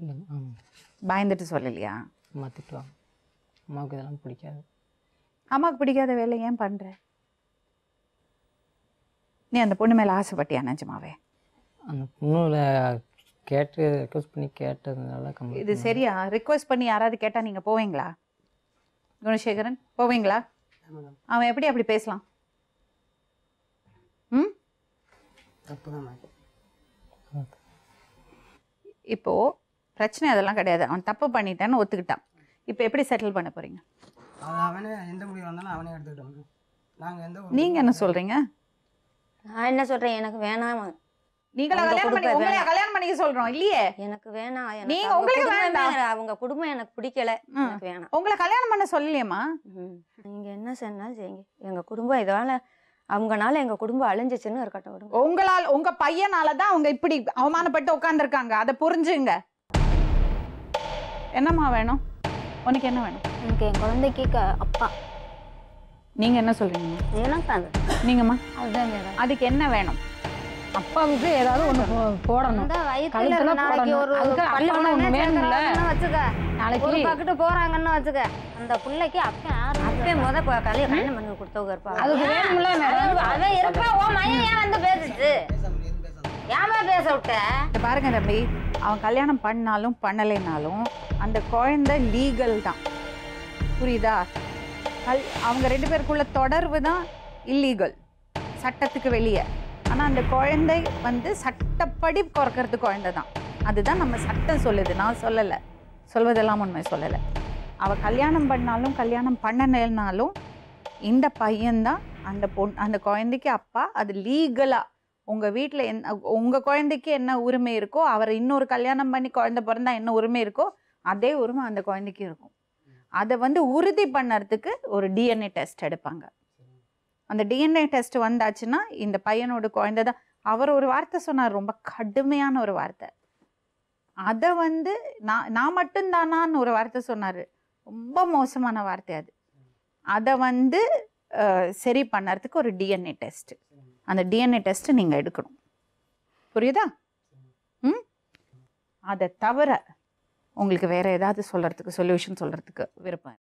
இல்லைங்க. ஆமாம். பயந்துட்டு சொல்லலையா? அம்மா திட்டுவாங்க. அம்மாவுக்கு இதெல்லாம் பிடிக்காது. அம்மாவுக்கு பிடிக்காத வேலை ஏன் பண்ணுற? நீ அந்த பொண்ணு மேலே ஆசைப்பட்டியா நிஜமாவே? அந்த பொண்ணுல கேட்டு ரெக்வஸ்ட் பண்ணி கேட்டதுனால இது சரியா? ரிக்வெஸ்ட் பண்ணி யாராவது கேட்டால் நீங்கள் போவீங்களா குணசேகரன்? போவீங்களா? அவன் எப்படி அப்படி பேசலாம்? ம், தப்பு தான். இப்போ பிரச்சனை அதெல்லாம் கிடையாது. அவன் தப்பு பண்ணிட்டான்னு ஒத்துக்கிட்டான். இப்போ எப்படி செட்டில் பண்ண போறீங்க? அது அவனே எந்த முடிவு வந்தாலும் அவனே எடுத்துக்கிட்டோம். நாங்கள் எந்த நீங்க என்ன சொல்றீங்க? நான் என்ன சொல்றேன், எனக்கு வேணாம். நீங்களா கல்யாணம் பண்ணி உங்களையா கல்யாணம் பண்ணிக்க சொல்றோம் இல்லையே? எனக்கு வேணாம். நீங்க எனக்கு உங்களுக்கு அவங்க வேண்டாம். குடும்பமே, அவங்க குடும்பம் எனக்கு பிடிக்கல. எனக்கு வேணாம். உங்களை கல்யாணம் பண்ண சொல்லலையேம்மா? நீங்க என்ன சொன்னாலும் செய்யுங்க. எங்க குடும்பம் இதனால அவங்கனால எங்க குடும்பம் அழிஞ்சிச்சுன்னு இருக்கட்டும் விடுங்க. உங்களால் உங்க பையனால தான் அவங்க இப்படி அவமானப்பட்டு உட்காந்துருக்காங்க. அதை புரிஞ்சுங்க. என்னம்மா வேணும் உனக்கு? என்ன வேணும்? எனக்கு என் குழந்தைக்கு அப்பா. நீங்க என்ன சொல்றீங்கம்மா? எனக்கு அது நீங்கம்மா அதுதான் வேணும். அதுக்கு என்ன வேணும்? அப்பாவுக்கு ஏதாவது ஒண்ணு போடணும். அந்த வயித்துல கழுத்துல நாளைக்கு போடணும். ஒரு அதுக்கு பள்ளிக்கூடமே அப்பா வேணும்ல. சேர்க்கறாங்கன்னு வச்சுக்க, நாளைக்கு ஒரு பக்கத்து போறாங்கன்னு வச்சுக்க, அந்த பிள்ளைக்கு அப்ப யாரு? அப்பே கல்யாணம் பண்ணி கொடுத்தவங்க இருப்பாங்க. அதுக்கு வேணும்ல. அவன் இருப்பா. உன் மகன் ஏன் வந்து பேசுச்சு? ஏமா பேச விட்ட? இத பாருங்க தம்பி, அவன் கல்யாணம் பண்ணாலும் பண்ணலைனாலும் அந்த குழந்தை லீகல் தான். புரியுதா? அவங்க 2 பேருக்குள்ள தொடர்பு தான் இல்லீகல், சட்டத்துக்கு வெளியே. ஆனால் அந்த குழந்தை வந்து சட்டப்படி பிறக்கிறது குழந்தை தான். அதுதான் நம்ம சட்டம் சொல்லுது, நான் சொல்லலை. சொல்வதெல்லாம் உண்மை சொல்லலை. அவள் கல்யாணம் பண்ணாலும் கல்யாணம் பண்ணலைனாலும் இந்த பையன்தான் அந்த குழந்தைக்கு அப்பா. அது லீகலாக உங்கள் வீட்டில் உங்கள் குழந்தைக்கு என்ன உரிமை இருக்கோ, அவர் இன்னொரு கல்யாணம் பண்ணி குழந்தை பிறந்தா என்ன உரிமை இருக்கோ அதே உரிமை அந்த குழந்தைக்கு இருக்கும். அதை வந்து உறுதி பண்ணுறதுக்கு ஒரு டிஎன்ஏ டெஸ்ட் எடுப்பாங்க. அந்த டிஎன்ஏ டெஸ்ட் வந்தாச்சுன்னா இந்த பையனோட குழந்தை தான். அவர் ஒரு வார்த்தை சொன்னார், ரொம்ப கடுமையான ஒரு வார்த்தை. அதை வந்து நான் மட்டும்தானான்னு ஒரு வார்த்தை சொன்னார், ரொம்ப மோசமான வார்த்தை அது. அதை வந்து சரி பண்ணுறதுக்கு ஒரு டிஎன்ஏ டெஸ்ட். அந்த டிஎன்ஏ டெஸ்ட்டு நீங்கள் எடுக்கணும். புரியுதா? அதை தவிர உங்களுக்கு வேறு ஏதாவது சொல்கிறதுக்கு, சொல்யூஷன் சொல்கிறதுக்கு விருப்பம்?